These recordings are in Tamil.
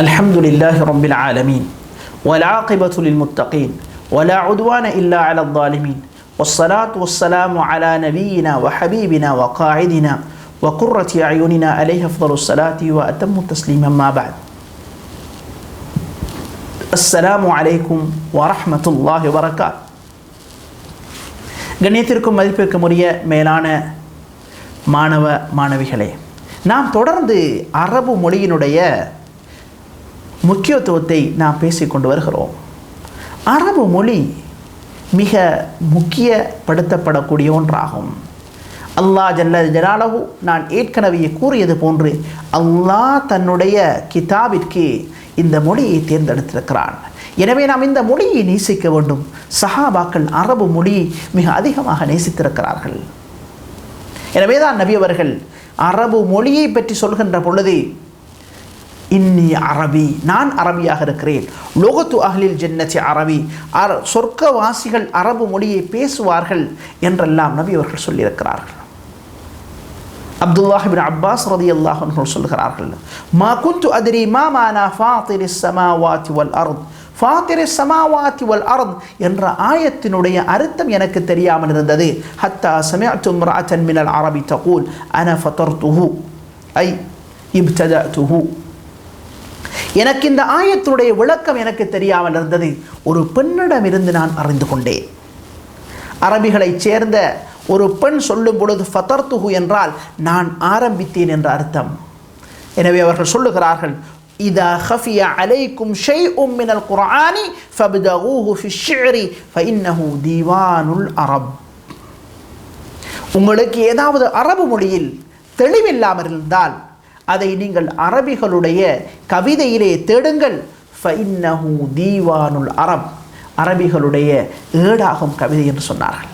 الحمد لله رب العالمين والعاقبة للمتقين ولا عدوان إلا على الظالمين والصلاة والسلام على نبينا وحبيبنا وقاعدنا وقرة أعيننا عليه أفضل الصلاة وأتم التسليم. ما بعد. السلام عليكم ورحمة الله وبركاته. கண்ணியத்திற்கும் மதிப்பிற்கும் உரிய மேலான மாணவ மாணவிகளே, நாம் தொடர்ந்து அரபு மொழியினுடைய முக்கியத்துவத்தை நாம் பேசிக்கொண்டு வருகிறோம். அரபு மொழி மிக முக்கியப்படுத்தப்படக்கூடிய ஒன்றாகும். அல்லாஹ் ஜல்ல ஜலாலஹு நான் ஏற்கனவே கூறியது போன்று அல்லாஹ் தன்னுடைய கிதாபிற்கு இந்த மொழியை தேர்ந்தெடுத்திருக்கிறான். எனவே நாம் இந்த மொழியை நேசிக்க வேண்டும். சஹாபாக்கள் அரபு மொழியை மிக அதிகமாக நேசித்திருக்கிறார்கள். எனவே தான் நபி அவர்கள் அரபு மொழியை பற்றி சொல்கின்ற பொழுது இன்னி அரபி, நான் அரபியாக இருக்கிறேன், லோகத்து அஹ்லில் ஜன்னத்தி அரபி, சொர்க்கவாசிகள் அரபு மொழியை பேசுவார்கள் என்றெல்லாம் நபி அவர்கள் சொல்லியிருக்கிறார்கள். அப்துல்லாஹ் இப்னு அப்பாஸ் ரலியல்லாஹு அன்ஹு சொல்கிறார்கள், மா குன்து அத்ரி மா மானா ஃபாத்திரிஸ் ஸமாவாத்தி வல் அர்த், ஃபாத்திரிஸ் ஸமாவாத்தி வல் அர்த் என்ற ஆயத்தினுடைய அர்த்தம் எனக்கு தெரியாமல் இருந்தது. ஹத்தா சமிஅத்து இம்ரஅத்தன் மினல் அரபி தகூல் அன ஃபதர்துஹு ஐ இப்ததஅதுஹு. எனக்கு இந்த ஆயத்தினுடைய விளக்கம் எனக்கு தெரியாமல் இருந்தது. ஒரு பெண்ணிடமிருந்து நான் அறிந்து கொண்டேன். அரபிகளைச் சேர்ந்த ஒரு பெண் சொல்லும் பொழுது ஃபதர்துஹு என்றால் நான் ஆரம்பித்தேன் என்ற அர்த்தம். எனவே அவர்கள் சொல்லுகிறார்கள், இதா ஹஃபிய அலைக்கும் ஷைஉம் மினல் குர்ஆனி ஃபப்தகூஹு ஃபிஷ்-ஷி'ரி ஃபஇன்னஹு தீவானுல் அரப். உங்களுக்கு ஏதாவது அரபு மொழியில் தெளிவில்லாமல் இருந்தால் அதை நீங்கள் அரபிகளுடைய கவிதையிலே தேடுங்கள். ஃபஇன்னஹு தீவானுல் அரப், அரபிகளுடைய ஏடாகும் கவிதை என்று சொன்னார்கள்.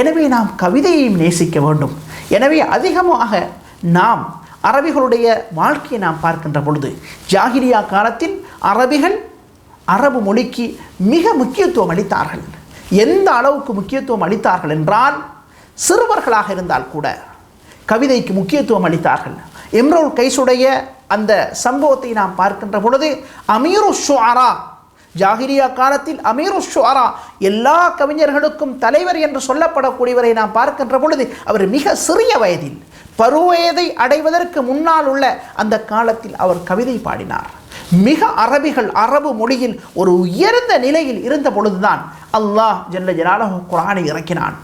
எனவே நாம் கவிதையையும் நேசிக்க வேண்டும். எனவே அதிகமாக நாம் அரபிகளுடைய வாழ்க்கையை நாம் பார்க்கின்ற பொழுது ஜாஹிலியா காலத்தில் அரபிகள் அரபு மொழிக்கு மிக முக்கியத்துவம் அளித்தார்கள். எந்த அளவுக்கு முக்கியத்துவம் அளித்தார்கள் என்றால், சிறுவர்களாக இருந்தால் கூட கவிதைக்கு முக்கியத்துவம் அளித்தார்கள். இம்ருல் கைஸுடைய அந்த சம்பவத்தை நாம் பார்க்கின்ற பொழுது அமீரு ஷுஆரா, ஜாஹிலியா காலத்தில் அமீரு ஷுஆரா எல்லா கவிஞர்களுக்கும் தலைவர் என்று சொல்லப்படக்கூடியவரை நாம் பார்க்கின்ற பொழுது அவர் மிக சிறிய வயதில் பருவயதை அடைவதற்கு முன்னால் உள்ள அந்த காலத்தில் அவர் கவிதை பாடினார். மிக அரபிகள் அரபு மொழியில் ஒரு உயர்ந்த நிலையில் இருந்த பொழுதுதான் அல்லாஹ் ஜல்ல ஜலாலுஹு குர்ஆனை இறக்கினான்.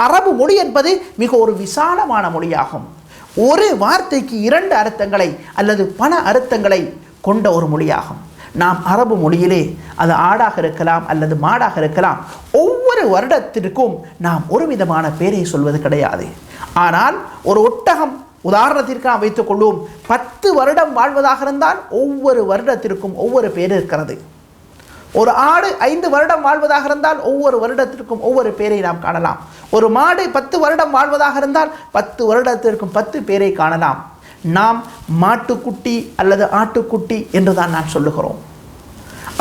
அரபு மொழி என்பது மிக ஒரு விசாலமான மொழியாகும். ஒரு வார்த்தைக்கு இரண்டு அர்த்தங்களை அல்லது பல அர்த்தங்களை கொண்ட ஒரு மொழியாகும். நாம் அரபு மொழியிலே அது ஆடாக இருக்கலாம் அல்லது மாடாக இருக்கலாம், ஒவ்வொரு வருடத்திற்கும் நாம் ஒரு விதமான பேரை சொல்வது கிடையாது. ஆனால் ஒரு ஒட்டகம் உதாரணத்திற்கு நாம் வைத்துக் கொள்வோம், 10 வருடம் வாழ்வதாக இருந்தால் ஒவ்வொரு வருடத்திற்கும் ஒவ்வொரு பேர் இருக்கிறது. ஒரு ஆடு 5 வருடம் வாழ்வதாக இருந்தால் ஒவ்வொரு வருடத்திற்கும் ஒவ்வொரு பேரை நாம் காணலாம். ஒரு மாடு 10 வருடம் வாழ்வதாக இருந்தால் 10 வருடத்திற்கும் 10 பேரை காணலாம். நாம் மாட்டுக்குட்டி அல்லது ஆட்டுக்குட்டி என்றுதான் நான் சொல்லுகிறோம்.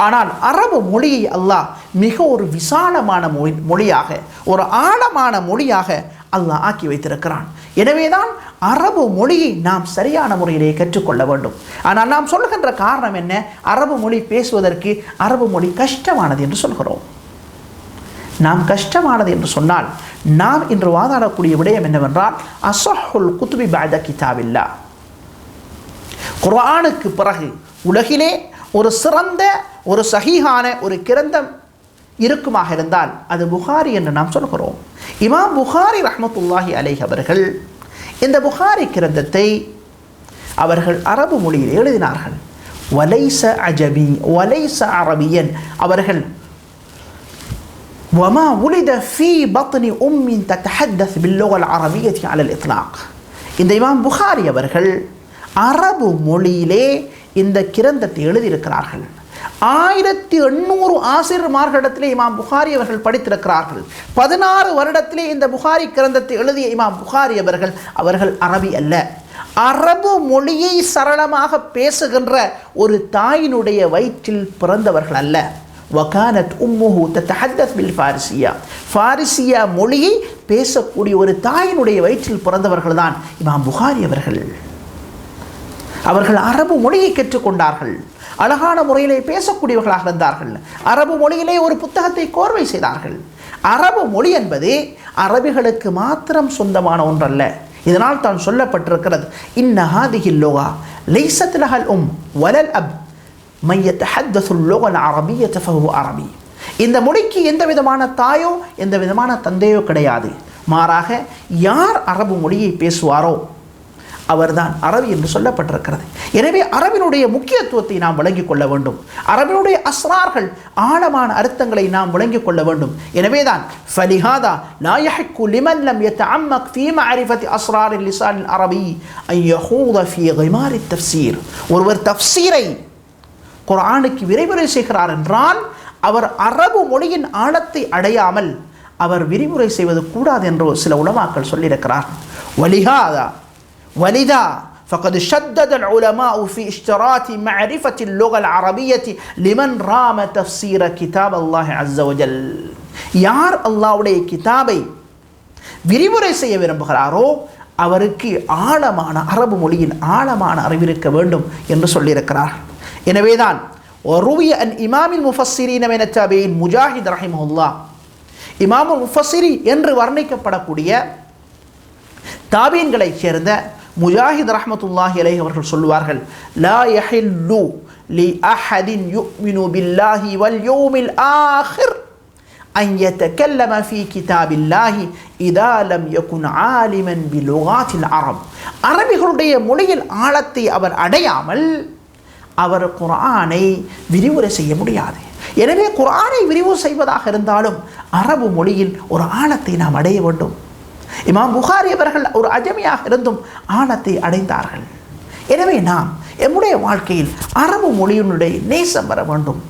ஆனால் அரபு மொழியை அல்லாஹ் மிக ஒரு விசாலமான மொழியாக, ஒரு ஆழமான மொழியாக அல்லாஹ் ஆக்கி வைத்திருக்கிறான். எனவேதான் அரபு மொழியை நாம் சரியான முறையிலே கற்றுக்கொள்ள வேண்டும். ஆனால் நாம் சொல்லுகின்ற காரணம் என்ன? அரபு மொழி பேசுவதற்கு அரபு மொழி கஷ்டமானது என்று சொல்கிறோம். நாம் கஷ்டமானது என்று சொன்னால் நாம் இன்று வாதாடக்கூடிய விடயம் என்னவென்றால், அஸஹுல் குதுபி பஅத கிதாபில்லாஹ், குர்ஆனுக்கு பிறகு உலகிலே ஒரு சிறந்த ஒரு சஹீஹான ஒரு கிரந்தம் இருக்குமாக இருந்தால் அது புகாரி என்று நாம் சொல்கிறோம். இமாம் புகாரி ரஹ்மத்துல்லாஹி அலைஹி அவர்கள் இந்த புகாரி கிரந்தத்தை அவர்கள் அரபு மொழியில் எழுதினார்கள். வலைஸ அஜபி வலைஸ அரபியன், அவர்கள் வமா உலித ஃபீ பத்னி உம்மின் தத்தஹத்தஸ் பில்லுகல் அரபிய்யத்தி அலல் இத்லாக். இந்த இமாம் புகாரி அவர்கள் அரபு மொழியிலே இந்த கிரந்தத்தை எழுதியிருக்கிறார்கள். 1800 ஆசிரியர்மார்களிடத்திலே இமாம் புகாரி அவர்கள் படித்திருக்கிறார்கள். 16 வருடத்திலே இந்த புகாரி கிரந்தத்தை எழுதிய இமாம் புகாரி அவர்கள் அரபி அல்ல, அரபு மொழியை சரளமாக பேசுகின்ற ஒரு தாயினுடைய வயிற்றில் பிறந்தவர்கள் அல்ல. வகானத் உம்முஹு தத்தஹத்தஸ் பில் ஃபாரிசியா, ஃபாரிசியா மொழியை பேசக்கூடிய ஒரு தாயினுடைய வயிற்றில் பிறந்தவர்கள் தான் இமாம் புகாரி அவர்கள். அவர்கள் அரபு மொழியை கற்றுக்கொண்டார்கள். அழகான முறையிலே பேசக்கூடியவர்களாக இருந்தார்கள். அரபு மொழியிலே ஒரு புத்தகத்தை கோர்வை செய்தார்கள். அரபு மொழி என்பது அரபிகளுக்கு மாத்திரம் சொந்தமான ஒன்றல்ல. இதனால் தான் சொல்லப்பட்டிருக்கிறது, இன்ன ஹாதிஹில் லுகா லைஸத் லஹல் வலல் அப் மன் யதஹத்தஸு லுகல் அரபிய்யத ஃபஹுவ அரபி. இந்த மொழிக்கு எந்த விதமான தாயோ எந்த விதமான தந்தையோ கிடையாது. மாறாக யார் அரபு மொழியை பேசுவாரோ அவர்தான் அரபி என்று சொல்லப்பட்டிருக்கிறது. எனவே அரபினுடைய முக்கியத்துவத்தை நாம் விளங்கிக் கொள்ள வேண்டும். அரபினுடைய அஸ்ரார்கள், ஆழமான அர்த்தங்களை நாம் விளங்கிக் கொள்ள வேண்டும். எனவேதான் ஃபலிஹாதா லா யஹக்கு லிமன் லம் யதஅம்மக் ஃபீ மஅரிஃபத்தி அஸ்ராரில் லிசானில் அரபி அன் யஹூத ஃபீ கிமாரி தஃப்சீர். ஒருவர் தஃப்சீரை, குர்ஆனுக்கு விரிவுரை செய்கிறார் என்றால் அவர் அரபு மொழியின் ஆழத்தை அடையாமல் அவர் விரிவுரை செய்வது கூடாது என்று சில உலமாக்கள் சொல்லியிருக்கிறார்கள். ولذا فقد شدد العلماء في اشتراط معرفة اللغة العربية لمن رام تفسير كتاب الله عز وجل. யார் அல்லாஹ்வுடைய கிதாபை விரிவுரை செய்ய விரும்புகிறாரோ அவருக்கு ஆழமான அரபு மொழியின் ஆழமான அறிவிருக்க வேண்டும் என்று சொல்லியிருக்கிறார். எனவேதான் وروي عن إمام المفسرين من التابعين முஜாஹித் ரஹிமஹுல்லாஹ், இமாமுல் முஃபஸ்ஸிரி என்று வர்ணிக்கப்படக்கூடிய தாபீன்களைச் சேர்ந்த முஜாஹித் ரஹ்மத்துல்லாஹி அலைஹி அவர்கள் சொல்வார்கள், லா யஹில்லு லி அஹதின் யுமினு பில்லாஹி வல் யௌமில் ஆஹிர் அன் யதகல்லம ஃபீ கிதாபில்லாஹி இதா லம் யகுன் ஆலிமன் பிலுகாத்தில் அரப். அரபிகளுடைய மொழியில் ஆழத்தை அவர் அடையாமல் அவர் குர்ஆனை விரிவுரை செய்ய முடியாது. எனவே குர்ஆனை விரிவுரை செய்வதாக இருந்தாலும் அரபு மொழியில் ஒரு ஆழத்தை நாம் அடைய வேண்டும். இமாம் புகாரி அவர்கள் ஒரு அஜமியாக இருந்தும் ஆழத்தை அடைந்தார்கள். எனவே நாம் நம்முடைய வாழ்க்கையில் அரபு மொழியினுடைய நேசம் வர வேண்டும்.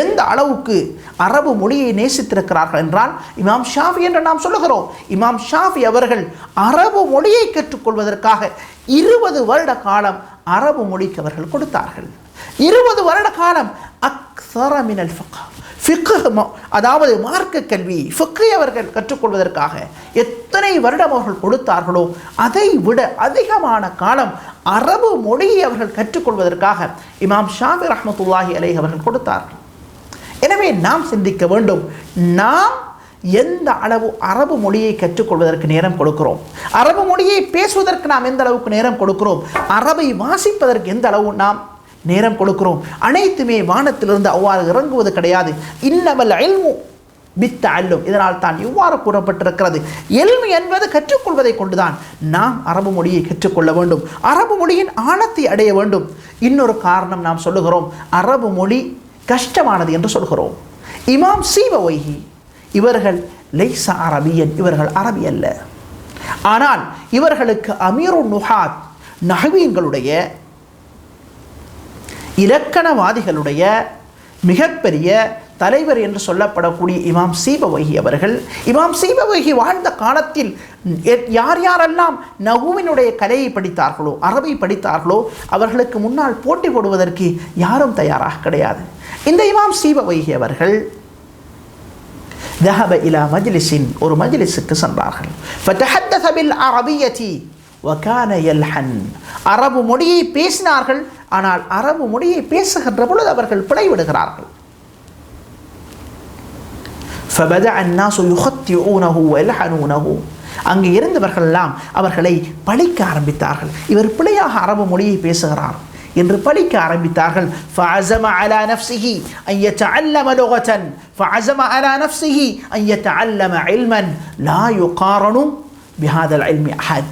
எந்த அளவுக்கு அரபு மொழியை நேசித்திருக்கிறார்கள் என்றால், இமாம் ஷாஃபி என்று நாம் சொல்லுகிறோம், இமாம் ஷாஃபி அவர்கள் அரபு மொழியை கற்றுக்கொள்வதற்காக 20 வருட காலம் அரபு மொழிக்கு அவர்கள் கொடுத்தார்கள். 20 வருட காலம் அக்ஸர மினல் ஃபிக்ஹ், அதாவது மார்க்க கல்வி ஃபிக்ஹை அவர்கள் கற்றுக்கொள்வதற்காக எத்தனை வருடம் அவர்கள் கொடுத்தார்களோ அதை விட அதிகமான காலம் அரபு மொழியை அவர்கள் கற்றுக்கொள்வதற்காக இமாம் ஷாஃபி ரஹ்மத்துல்லாஹி அலைஹி அவர்கள் கொடுத்தார்கள். எனவே நாம் சிந்திக்க வேண்டும், நாம் எந்த அளவு அரபு மொழியை கற்றுக்கொள்வதற்கு நேரம் கொடுக்கிறோம், அரபு மொழியை பேசுவதற்கு நாம் எந்த அளவுக்கு நேரம் கொடுக்கிறோம், அரபை வாசிப்பதற்கு எந்த அளவு நாம் நேரம் கொடுக்கிறோம். அனைத்துமே வானத்திலிருந்து அவ்வாறு இறங்குவது கிடையாது. இன்னமல் இல்மு பித்தஅல்லும். இதனால் தான் இவ்வாறு கூறப்பட்டிருக்கிறது, இல்மு என்பது கற்றுக்கொள்வதை கொண்டுதான் நாம் அரபு மொழியை கற்றுக்கொள்ள வேண்டும், அரபு மொழியின் ஆழத்தை அடைய வேண்டும். இன்னொரு காரணம் நாம் சொல்லுகிறோம், அரபு மொழி கஷ்டமானது என்று சொல்கிறோம். இமாம் சீபவைஹி இவர்கள் லைஸ அரபியன், இவர்கள் அரபி அல்ல. ஆனால் இவர்களுக்கு அமீருன் நுஹாத், நஹ்வீன்களுடைய இலக்கணவாதிகளுடைய மிகப்பெரிய தலைவர் என்று சொல்லப்படக்கூடிய இமாம் சீபவைஹி அவர்கள், இமாம் சீபவைஹி வாழ்ந்த காலத்தில் யார் யாரெல்லாம் நஹ்வினுடைய கலையை படித்தார்களோ, அரபை படித்தார்களோ அவர்களுக்கு முன்னால் போட்டி போடுவதற்கு யாரும் தயாராக கிடையாது. இந்த இமாம் சீபவைஹி அவர்கள் ذهب إلى مجلس, ஒரு மஜ்லிஸுக்கு சென்றார்கள். فتحدث بالعربية وكان يلحن, அரபு மொழியை பேசினார்கள். ஆனால் அரபு மொழியை பேசுகின்ற பொழுது அவர்கள் பிழைவிடுகிறார்கள். فبدأ الناس يخطئونه ويلحنونه, அங்கே இருந்தவர்கள் எல்லாம் அவர்களை பழிக்க ஆரம்பித்தார்கள். இவர் பிழையாக அரபு மொழியை பேசுகிறார் என்று பழிக்க ஆரம்பித்தார்கள். فعزم على نفسه أن يتعلم لغة, فعزم على نفسه أن يتعلم علما لا يقارن بهذا العلم أحد.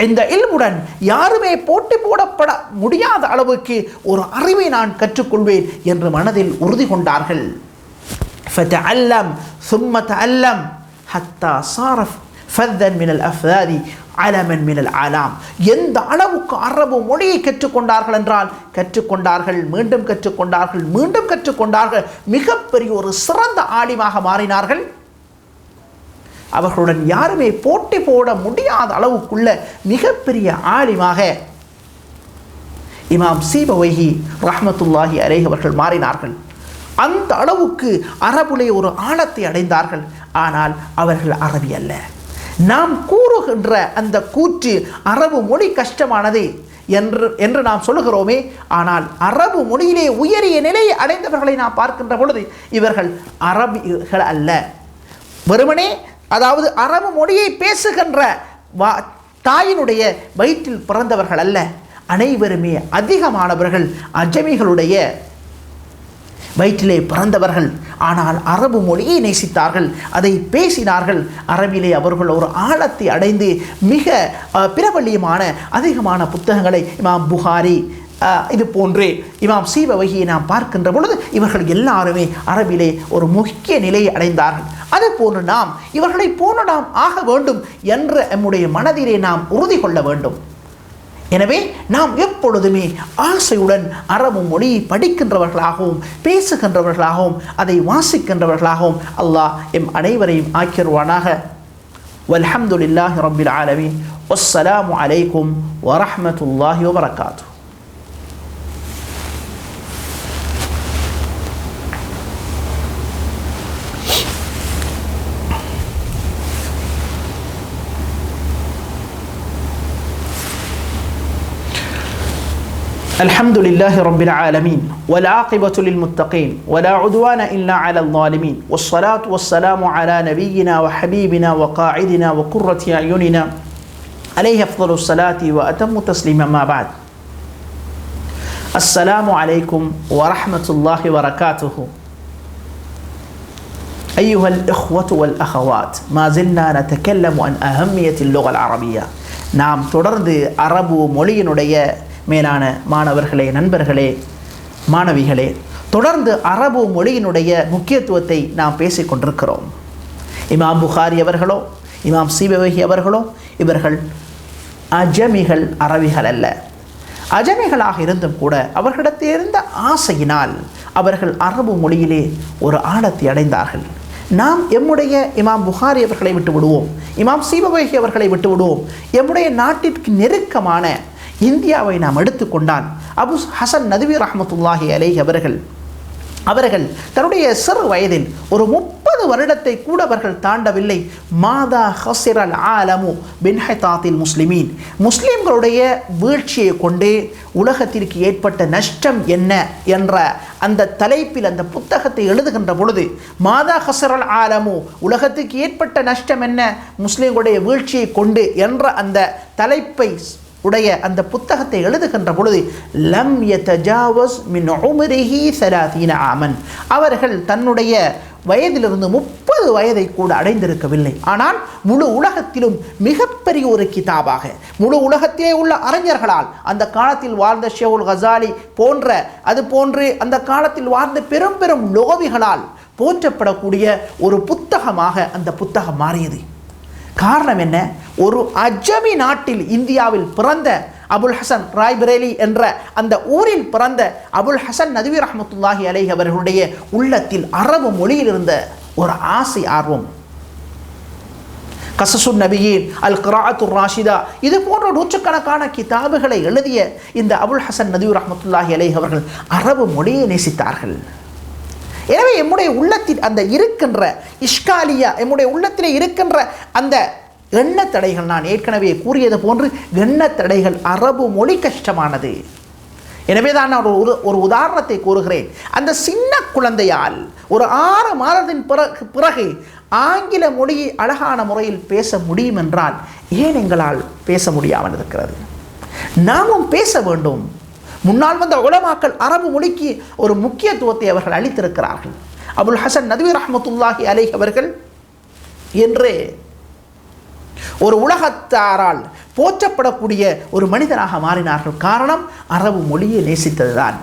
இந்த இல்முடன் யாருமே போட்டி போடப்பட முடியாத அளவுக்கு ஒரு அறிவை நான் கற்றுக்கொள்வேன் என்று மனதில் உறுதி கொண்டார்கள். فتعلم ثم تعلم حتى صار فذا من الأفذاذ علما من العالم. எந்த அளவுக்கு அரபு மொழியை கற்றுக்கொண்டார்கள் என்றால் கற்றுக்கொண்டார்கள், மீண்டும் கற்றுக்கொண்டார்கள், மீண்டும் கற்றுக்கொண்டார்கள், மிகப்பெரிய ஒரு சிறந்த ஆலிமாக மாறினார்கள். அவர்களுடன் யாருமே போட்டி போட முடியாத அளவுக்குள்ள மிகப்பெரிய ஆலிமாக இமாம் சீபவைஹி ரஹ்மத்துல்லாஹி அலைஹி அவர்கள் மாறினார்கள். அந்த அளவுக்கு அரபுலே ஒரு ஆழத்தை அடைந்தார்கள். ஆனால் அவர்கள் அரபி அல்ல. நாம் கூறுகின்ற அந்த கூற்று அரபு மொழி கஷ்டமானது, என்று நாம் சொல்லுகிறோமே, ஆனால் அரபு மொழியிலே உயரிய நிலையை அடைந்தவர்களை நாம் பார்க்கின்ற பொழுது இவர்கள் அரபிகள் அல்ல. வெறுமனே அதாவது அரபு மொழியை பேசுகின்ற தாயினுடைய வயிற்றில் பிறந்தவர்கள் அல்ல. அனைவருமே அதிகமானவர்கள் அஜமிகளுடைய வயிற்றிலே பிறந்தவர்கள். ஆனால் அரபு மொழியை நேசித்தார்கள், அதை பேசினார்கள். அரபிலே அவர்கள் ஒரு ஆழத்தை அடைந்து மிக பிரபல்யமான அதிகமான புத்தகங்களை இமாம் புகாரி இது போன்றே இமாம் சீபவகியை நாம் பார்க்கின்ற பொழுது இவர்கள் எல்லாருமே அரபிலே ஒரு முக்கிய நிலையை அடைந்தார்கள். அது போன்று நாம் இவர்களை போன்று நாம் ஆக வேண்டும் என்ற நம்முடைய மனதிலே நாம் உறுதி கொள்ள வேண்டும். எனவே நாம் எப்பொழுதுமே ஆசையுடன் அரபு மொழியை படிக்கின்றவர்களாகவும் பேசுகின்றவர்களாகவும் அதை வாசிக்கின்றவர்களாகவும் அல்லாஹ் எம் அனைவரையும் ஆக்கிடுவானாக. வல்ஹம்துலில்லாஹி ரப்பில் ஆலமீன். வஸ்ஸலாமு அலைக்கும் வரஹ்மத்துல்லாஹி வபரகாத்துஹு. الحمد لله رب العالمين والعاقبة للمتقين ولا عدوان إلا على الظالمين والصلاة والسلام على نبينا وحبيبنا وقاعدنا وقرة أعيننا عليه أفضل الصلاة وأتم التسليم. ما بعد. السلام عليكم ورحمة الله وبركاته. أيها الإخوة والأخوات، ما زلنا نتكلم عن أهمية اللغة العربية. نعم، தொடர்ந்து அரபு மொழியினுடைய மேலான மாணவர்களே, நண்பர்களே, மாணவிகளே, தொடர்ந்து அரபு மொழியினுடைய முக்கியத்துவத்தை நாம் பேசிக்கொண்டிருக்கிறோம். இமாம் புகாரி அவர்களோ இமாம் சீபவகி அவர்களோ இவர்கள் அஜமிகள், அரபிகள் அல்ல. அஜமிகளாக இருந்தும் கூட அவர்களிடத்தில் இருந்த ஆசையினால் அவர்கள் அரபு மொழியிலே ஒரு ஆழத்தை அடைந்தார்கள். நாம் எம்முடைய இமாம் புகாரி அவர்களை விட்டு விடுவோம், இமாம் சீபவகி அவர்களை விட்டு விடுவோம். எம்முடைய நாட்டிற்கு நெருக்கமான இந்தியாவை நாம் எடுத்துக்கொண்டால் அபு ஹசன் நதுவி ரஹ்மத்துல்லாஹி அலைஹி அவர்கள் தன்னுடைய சிறு வயதில் ஒரு 30 வருடத்தை கூட அவர்கள் தாண்டவில்லை. மாதா ஹசிரல் ஆலமு பின்ஹிதாத்தில் முஸ்லிமீன், முஸ்லிம்களுடைய வீழ்ச்சியை கொண்டே உலகத்திற்கு ஏற்பட்ட நஷ்டம் என்ன என்ற அந்த தலைப்பில் அந்த புத்தகத்தை எழுதுகின்ற பொழுது, மாதா ஹசிரல் ஆலமு, உலகத்துக்கு ஏற்பட்ட நஷ்டம் என்ன முஸ்லிம்களுடைய வீழ்ச்சியை கொண்டு என்ற அந்த தலைப்பை உடைய அந்த புத்தகத்தை எழுதுகின்ற பொழுது லம் யதஜாவஸ் மின் உம்ரிஹி 30 ஆமன், அவர்கள் தன்னுடைய வயதிலிருந்து 30 வயதை கூட அடைந்திருக்கவில்லை. ஆனால் முழு உலகத்திலும் மிகப்பெரிய ஒரு கிதாபாக, முழு உலகத்திலே உள்ள அறிஞர்களால், அந்த காலத்தில் வாழ்ந்த ஷேகுல் கசாலி போன்ற அது போன்று அந்த காலத்தில் வாழ்ந்த பெரும் பெரும் லோவிகளால் போற்றப்படக்கூடிய ஒரு புத்தகமாக அந்த புத்தகம் மாறியது. காரணம் என்ன? ஒரு அஜமி நாட்டில் இந்தியாவில் பிறந்த அபுல் ஹசன் ராய்பரேலி என்ற அந்த ஊரில் பிறந்த அபுல் ஹசன் நதுவி ரஹ்மத்துல்லாஹி அலைஹி அவர்களுடைய உள்ளத்தில் அரபு மொழியில் இருந்த ஒரு ஆசை, ஆர்வம். கஸஸுன் நபியீன், அல் கிராஅத்துர் ராஷிதா, இது போன்ற நூற்றுக்கணக்கான கிதாபுகளை எழுதிய இந்த அபுல் ஹசன் நதுவி ரஹ்மத்துல்லாஹி அலைஹி அவர்கள் அரபு மொழியை நேசித்தார்கள். எனவே எம்முடைய உள்ளத்தில் அந்த இருக்கின்ற இஷ்காலியா, எம்முடைய உள்ளத்திலே இருக்கின்ற அந்த எண்ணத்தடைகள், நான் ஏற்கனவே கூறியது போன்று எண்ணத்தடைகள், அரபு மொழி கஷ்டமானது. எனவே தான் நான் ஒரு உதாரணத்தை கூறுகிறேன். அந்த சின்ன குழந்தையால் ஒரு 6 மாதத்தின் பிறகு ஆங்கில மொழியை அழகான முறையில் பேச முடியும் என்றால் ஏன் எங்களால் பேச முடியாமல் இருக்கிறது? நாமும் பேச வேண்டும். முன்னால் வந்த உலமாக்கள் அரபு மொழிக்கு ஒரு முக்கியத்துவத்தை அவர்கள் அளித்திருக்கிறார்கள். அபுல் ஹசன் நதுவி ரஹ்மத்துல்லாஹி அலைஹி அவர்கள் என்று ஒரு உலகத்தாரால் போற்றப்படக்கூடிய ஒரு மனிதனாக மாறினார்கள். காரணம், அரபு மொழியை நேசித்ததுதான்.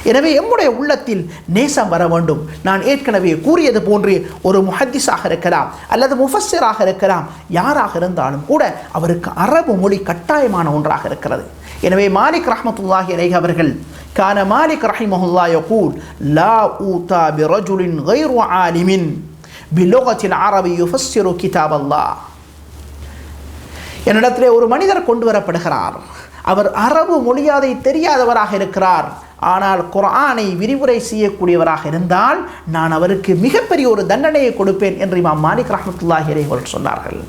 எனவே எம்முடைய உள்ளத்தில் நேசம் வர வேண்டும். நான் ஏற்கனவே கூறியது போன்று ஒரு முஹத்திஸாக இருக்கலாம் அல்லது முஃபஸ்ஸிராக இருக்கலாம், யாராக இருந்தாலும் கூட அவருக்கு அரபு மொழி கட்டாயமான ஒன்றாக இருக்கிறது. எனவே மாலிக் ரஹ்மத்துல்லாஹி அலைஹி அவர்கள், கான மாலிக் ரஹிமஹுல்லாஹ் யகூல் லா ஊதா பிரஜுலின் கைரு ஆலிமின் பிலுகத்தில் அரபி யுஃபஸ்ஸிரு கிதாபல்லாஹ், என்னிடத்திலே ஒரு மனிதர் கொண்டு வரப்படுகிறார், அவர் அரபு மொழியாதை தெரியாதவராக இருக்கிறார், ஆனால் குர்ஆனை விரிவுரை செய்யக்கூடியவராக இருந்தால் நான் அவருக்கு மிகப்பெரிய ஒரு தண்டனையை கொடுப்பேன் என்று இமாம் மாலிக் ரஹ்மத்துல்லாஹி அலைஹி அவர்கள் சொன்னார்கள்.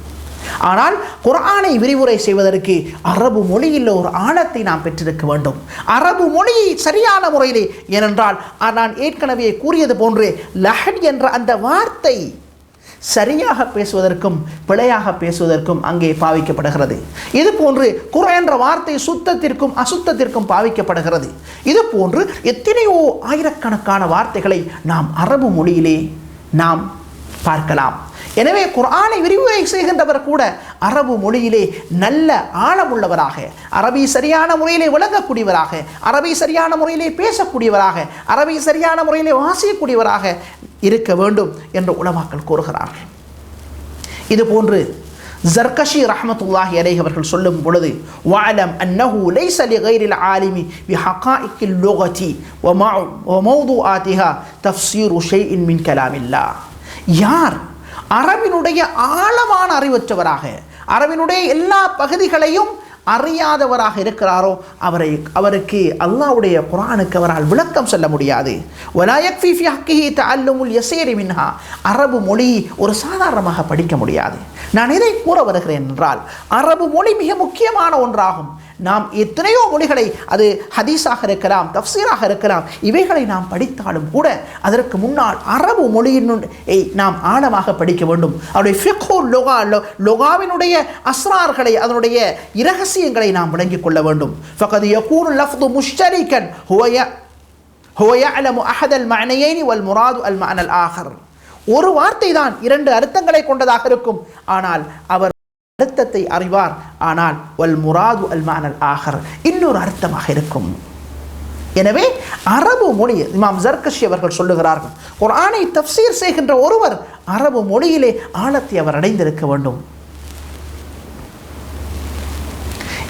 ஆனால் குர்ஆனை விரிவுரை செய்வதற்கு அரபு மொழியில் ஒரு ஆழத்தை நாம் பெற்றிருக்க வேண்டும். அரபு மொழியை சரியான முறையிலே, ஏனென்றால் நான் ஏற்கனவே கூறியது போன்று லஹன் என்ற அந்த வார்த்தை சரியாக பேசுவதற்கும் பிழையாக பேசுவதற்கும் அங்கே பாவிக்கப்படுகிறது. இது போன்று குர் என்ற வார்த்தை சுத்தத்திற்கும் அசுத்தத்திற்கும் பாவிக்கப்படுகிறது. இது போன்று எத்தனையோ ஆயிரக்கணக்கான வார்த்தைகளை நாம் அரபு மொழியிலே நாம் பார்க்கலாம். எனவே குர்ஆனை விரிவுரை செய்கின்றவர் கூட அரபு மொழியிலே நல்ல ஆழமுள்ளவராக, அரபி சரியான முறையிலே விளங்கக்கூடியவராக, அரபி சரியான முறையிலே பேசக்கூடியவராக, அரபி சரியான முறையிலே வாசிக்கக்கூடியவராக இருக்க வேண்டும் என்று உலமாக்கள் கூறுகிறார்கள். இது போன்று ஜர்கஷி ரஹ்மத்துல்லாஹி அலைஹி அவர்கள் சொல்லும் பொழுது, வஅலம் அன்னஹு லைஸ லிகைரில் ஆலிமி பிஹகாயிகில் லுகதி வ மௌதுஆதிஹா தஃப்ஸீரு ஷைஇன் மின் கலாமில்லாஹ். யார் அரபினுடைய ஆழமான அறிவற்றவராக, அரபினுடைய எல்லா பகுதிகளையும் அறியாதவராக இருக்கிறாரோ அவருக்கு அல்லாஹ்வுடைய குர்ஆனுக்கு அவரால் விளக்கம் சொல்ல முடியாது. வலா யக்ஃபி ஃபி ஹக்கிஹி தஅல்லுமுல் யஸீர் மின்ஹா. அரபு மொழி ஒரு சாதாரணமாக படிக்க முடியாது. நான் இதை கூற வருகிறேன் என்றால், அரபு மொழி மிக முக்கியமான ஒன்றாகும். நாம் எத்தனையோ மொழிகளை, அது ஹதீஸாக இருக்கலாம், தஃப்சீராக இருக்கலாம், இவைகளை நாம் படித்தாலும் கூட அதற்கு முன்னால் அரபு மொழியின் நாம் ஆழமாக படிக்க வேண்டும். அவருடைய ஃபிக்ஹு லொகாவினுடைய அஸ்ரார்களை, அதனுடைய இரகசியங்களை நாம் விளங்கிக் கொள்ள வேண்டும். ஃபகத் யகூனு லஃப்து முஷ்தரிகன் ஹுவ யஅலமு அஹதல் மஅனயைனி வல் முராது அல் மஅனல் ஆகர். ஒரு வார்த்தை தான் இரண்டு அர்த்தங்களை கொண்டதாக இருக்கும், ஆனால் அவர் அர்த்தத்தை அறிவார். ஆனால் வல் முராது அல் மஅனல் ஆகர், இன்னொரு அர்த்தமாக இருக்கும். எனவே அரபு மொழி, இமாம் ஜர்கஷி அவர்கள் சொல்லுகிறார்கள், குர்ஆனை தஃப்சீர் செய்கின்ற ஒருவர் அரபு மொழியிலே ஆழத்தை அவர் அடைந்திருக்க வேண்டும்.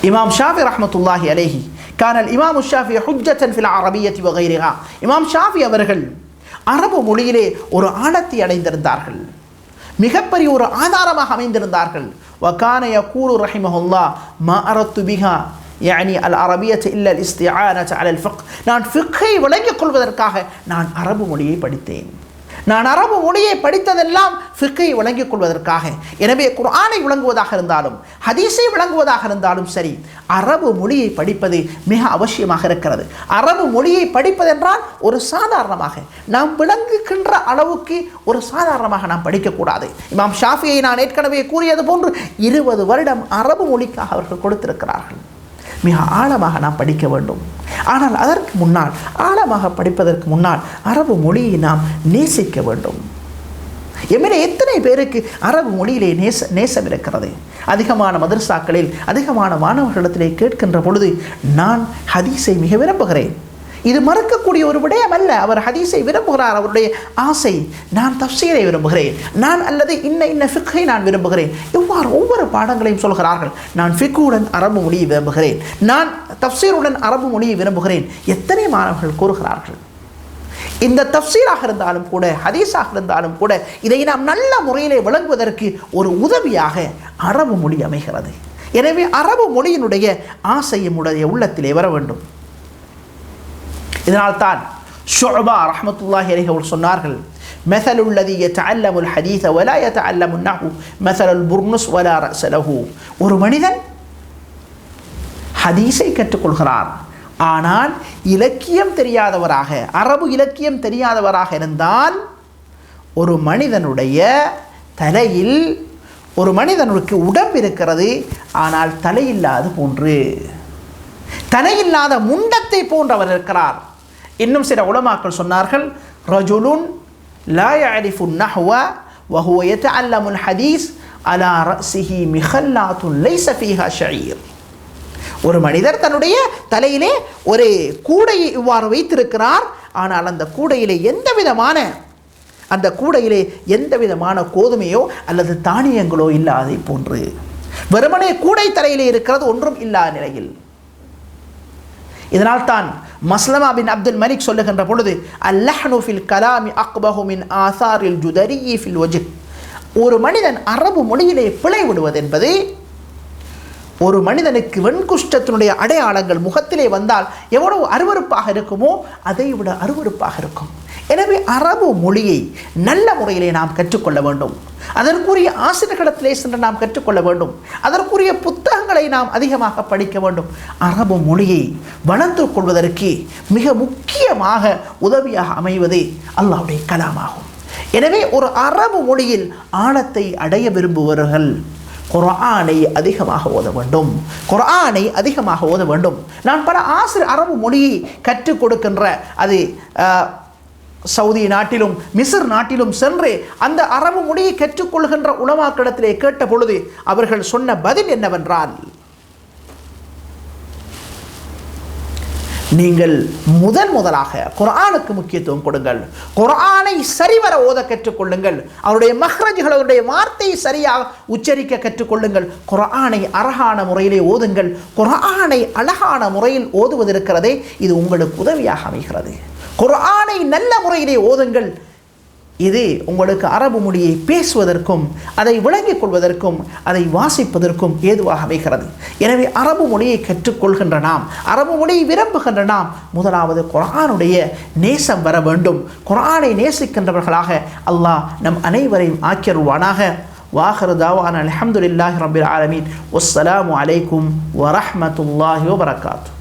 இமாம் ஷாஃபி ரஹ்மத்துல்லாஹி அலைஹி கான இமாம் ஷாஃபி ஹுஜ்ஜத்தன் ஃபில் அரபிய்யத்தி வ கைரிஹா. இமாம் ஷாஃபி அவர்கள் அரபு மொழியிலே ஒரு ஆழத்தை அடைந்திருந்தார்கள், மிகப்பெரிய ஒரு ஆதாரமாக அமைந்திருந்தார்கள். وكان يقول رحمه الله ما أردت بها يعني العربية إلا الاستعانة على الفقه. நான் ஃபிக்ஹை விளங்கிக் கொள்வதற்காக நான் அரபு மொழியை படித்தேன். நான் அரபு மொழியை படித்ததெல்லாம் ஃபிக்ஹை விளங்கிக் கொள்வதற்காக. எனவே குர்ஆனை விளங்குவதாக இருந்தாலும் ஹதீஸை விளங்குவதாக இருந்தாலும் சரி, அரபு மொழியை படிப்பது மிக அவசியமாக இருக்கிறது. அரபு மொழியை படிப்பதென்றால் ஒரு சாதாரணமாக நாம் விளங்குகின்ற அளவுக்கு ஒரு சாதாரணமாக நாம் படிக்கக்கூடாது. இமாம் ஷாஃபியை நான் ஏற்கனவே கூறியது போன்று 20 வருடம் அரபு மொழிக்காக அவர்கள் கொடுத்திருக்கிறார்கள். மிக ஆழமாக நாம் படிக்க வேண்டும். ஆனால் அதற்கு முன்னால், ஆழமாக படிப்பதற்கு முன்னால் அரபு மொழியை நாம் நேசிக்க வேண்டும். எம்மிலே எத்தனை பேருக்கு அரபு மொழியிலே நேசம் இருக்கிறது? அதிகமான மதரசாக்களில் அதிகமான மாணவர்களிடத்திலே கேட்கின்ற பொழுது, நான் ஹதீஸை மிக விரும்புகிறேன். இது மறக்கக்கூடிய ஒரு விடயம் அல்ல. அவர் ஹதீஸை விரும்புகிறார், அவருடைய ஆசை. நான் தஃப்சீரை விரும்புகிறேன், நான் அல்லது இன்ன ஃபிக்ஹை நான் விரும்புகிறேன். இவ்வாறு ஒவ்வொரு பாடங்களையும் சொல்கிறார்கள். நான் ஃபிக்ஹுடன் அரபு மொழியை விரும்புகிறேன், நான் தஃப்சீருடன் அரபு மொழியை விரும்புகிறேன். எத்தனை மாணவர்கள் கூறுகிறார்கள். இந்த தஃப்சீராக இருந்தாலும் கூட, ஹதீஸாக இருந்தாலும் கூட, இதை நாம் நல்ல முறையிலே விளங்குவதற்கு ஒரு உதவியாக அரபு மொழி அமைகிறது. எனவே அரபு மொழியினுடைய ஆசை நம்முடைய உள்ளத்திலே வர வேண்டும். இதனால்தான் ஷுஅபா ரஹ்மத்துல்லாஹி அலைஹி அவர்கள் சொன்னார்கள், மஸலுல் லதி யதஅல்லமுல் ஹதீஸ வலா யதஅல்லமுன் நஹு மஸலுல் புர்னுஸ் வலா ரஅஸ லஹு. ஒரு மனிதன் ஹதீஸை கற்றுக்கொள்கிறார், ஆனால் இலக்கியம் தெரியாதவராக, அரபு இலக்கியம் தெரியாதவராக இருந்தால், ஒரு மனிதனுடைய தலையில், ஒரு மனிதனுக்கு உடம்பு இருக்கிறது ஆனால் தலையில்லாது போன்று, தலையில்லாத முண்டத்தை போன்றவர் இருக்கிறார். இன்னும் சில உலமாக்கள் சொன்னார்கள், ரஜுலுன் லா யஅரிஃபுன் நஹ்வ வ ஹுவ யதஅல்லமுல் ஹதீஸ் அலா ரஸிஹி மிஹல்லாத்துன் லைஸ ஃபீஹா ஷஈர். ஒரு மனிதர் தன்னுடைய தலையிலே ஒரு கூடையை இவ்வாறு வைத்திருக்கிறார், ஆனால் அந்த கூடையிலே எந்த விதமான கோதுமையோ அல்லது தானியங்களோ இல்லாதை போன்று, வெறுமனே கூடை தலையிலே இருக்கிறது, ஒன்றும் இல்லாத நிலையில். இதனால் தான் மஸ்லமா பின் அப்துல் மலிக் சொல்லுகின்ற பொழுது, அல்லஹ்னு ஃபில் கலாமி அக்பஹு மின் ஆசாரில் ஜுதரி ஃபில் வஜ்ஹ். ஒரு மனிதன் அரபு மொழியிலே பிழை விடுவது என்பது, ஒரு மனிதனுக்கு வெண்குஷ்டத்தினுடைய அடையாளங்கள் முகத்திலே வந்தால் எவ்வளவு அருவருப்பாக இருக்குமோ அதை விட அருவருப்பாக இருக்கும். எனவே அரபு மொழியை நல்ல முறையிலே நாம் கற்றுக்கொள்ள வேண்டும். அதற்குரிய ஆசிரியர்களிடத்திலே சென்று நாம் கற்றுக்கொள்ள வேண்டும். அதற்குரிய புத்தகங்களை நாம் அதிகமாக படிக்க வேண்டும். அரபு மொழியை வளர்த்து கொள்வதற்கு மிக முக்கியமாக உதவியாக அமைவதே அல்லாஹ்வுடைய கலாமாகும். எனவே ஒரு அரபு மொழியில் ஆழத்தை அடைய விரும்புபவர்கள் குர்ஆனை அதிகமாக ஓத வேண்டும். குர்ஆனை அதிகமாக ஓத வேண்டும். நான் பல ஆசிரியர் அரபு மொழியை கற்றுக் கொடுக்கின்ற அது சவுதி நாட்டிலும் மிஸ்ர் நாட்டிலும் சென்று அந்த அரபு மொழியை கற்றுக்கொள்கின்ற உலமாக்களிடத்திலே கேட்ட பொழுது அவர்கள் சொன்ன பதில் என்னவென்றால், நீங்கள் முதலாக குர்ஆனுக்கு முக்கியத்துவம் கொடுங்கள். குர்ஆனை சரிவர ஓத கற்றுக்கொள்ளுங்கள். அவருடைய மஹ்ரஜ்கள், அவருடைய வார்த்தையை சரியாக உச்சரிக்க கற்றுக்கொள்ளுங்கள். குர்ஆனை அழகான முறையிலே ஓதுங்கள். குர்ஆனை அழகான முறையில் ஓதுவதற்கிறதே இது உங்களுக்கு உதவியாக அமைகிறது. குர்ஆனை நல்ல முறையிலே ஓதுங்கள். இது உங்களுக்கு அரபு மொழியை பேசுவதற்கும் அதை விளங்கிக் கொள்வதற்கும் அதை வாசிப்பதற்கும் ஏதுவாக அமைகிறது. எனவே அரபு மொழியை கற்றுக்கொள்கின்ற நாம், அரபு மொழியை விரும்புகின்ற நாம் முதலாவது குர்ஆனுடைய நேசம் வர வேண்டும். குர்ஆனை நேசிக்கின்றவர்களாக அல்லாஹ் நம் அனைவரையும் ஆக்கியருள்வானாக. வாஹிரு தாவானா அல்ஹம்துலில்லாஹி ரப்பில் ஆலமீன். வஸ்ஸலாமு அலைக்கும் வரஹ்மத்துல்லாஹி வபரகாத்துஹு.